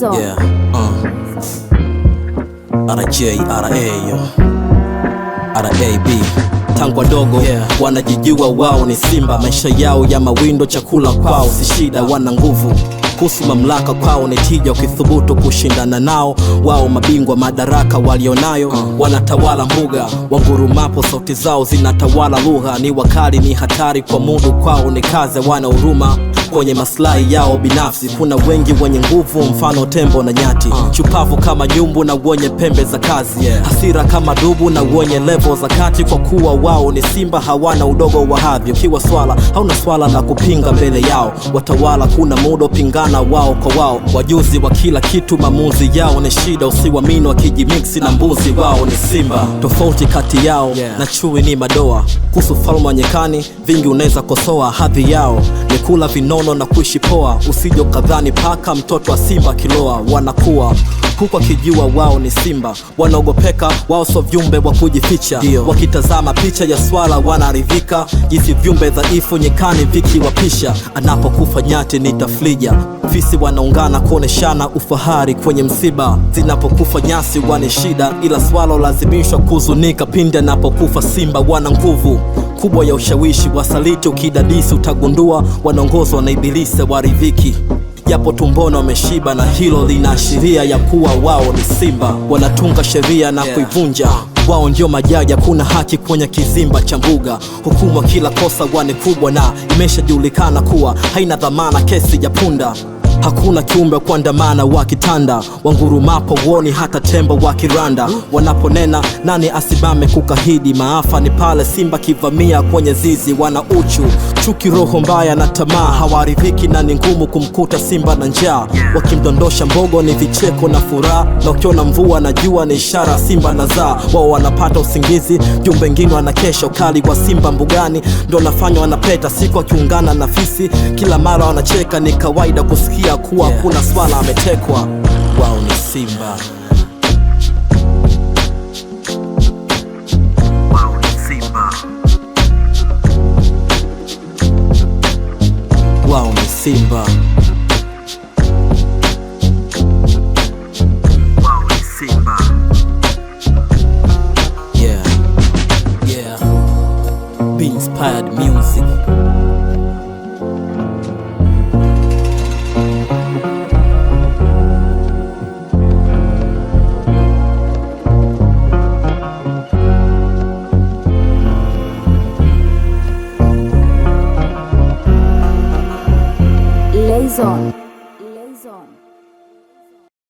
Lazo. Yeah, RJ, RAB tangu wadogo wanajijua wao ni simba. Maisha yao ya mawindo, chakula kwao si shida. Wana nguvu kuhusu mamlaka kwao ni tija. Ukithubutu kushindana nao, wao mabingwa. Madaraka walionayo wanatawala mbuga. Wangurumapo sauti zao zinatawala lugha. Ni wakali, ni hatari kwa mudu, kwao ni kaze. Wana huruma kwenye maslahi yao binafsi. Kuna wengi wenye nguvu, mfano tembo na nyati. Chupavu kama nyumbu na wenye pembe za kazi. Hasira kama dubu na wenye level za kati. Kwa kuwa wao ni simba, hawana udogo wa hadhi. Ukiwa swala, hauna swala la kupinga mbele yao. Watawala kuna muda pingana wao kwa wao. Wajuzi wa kila kitu, maamuzi yao ni shida. Usiwamini wakijimixi na mbuzi, wao ni simba. Tofauti kati yao na chui ni madoa. Kuhusu falma nyekani, vingi unaweza kosoa. Hadhi yao ni kula vinono na kuishi poa. Usije ukadhani paka mtoto wa simba kiloa. Wanakuwa huku akijua wao ni simba. Wanaogopeka, wao so viumbe wa kujificha. Wakitazama picha ya swala wanaridhika. Jinsi viumbe dhaifu nyekani vikiwapisha. Anapokufa nyati ni taflija. Fisi wanaungana kuoneshana ufahari kwenye msiba. Zinapokufa nyasi wane shida, ila swala lazimishwa kuzunika pindi anapokufa simba. Wana nguvu kubwa ya ushawishi. Wasaliti ukidadisi utagundua wanaongozwa na ibilisi waridhiki. Japo tumboni wameshiba, na hilo linaashiria ya kuwa wao ni simba. Wanatunga sheria na kuivunja. Wao ndio majaji, kuna haki kwenye kizimba cha mbuga. Hukumu kila kosa wane kubwa, na imeshajulikana kuwa haina dhamana kesi ya punda. Hakuna kiumbe kuandamana wakitanda. Wangurumapo woni hata tembo wakiranda. Wanaponena nani asimame kukahidi. Maafa ni pale simba kivamia kwenye zizi. Wana uchu, chuki, roho mbaya na tamaa. Hawaridhiki na ni ngumu kumkuta simba na njaa. Wakimdondosha mbogo ni vicheko na furaha. Na ukiona mvua na jua ni ishara simba na zaa. Wao wanapata usingizi, jumbe wengine wanakesha. Ukali wa simba mbugani ndio nafanya wanapeta. Siku akiungana na fisi kila mara wanacheka. Ni kawaida kusikia kuwa kuna swala ametekwa. Wao ni simba. Wao ni simba. Wao ni simba. Wao ni simba. Yeah. Yeah. Be inspired music. Lazo.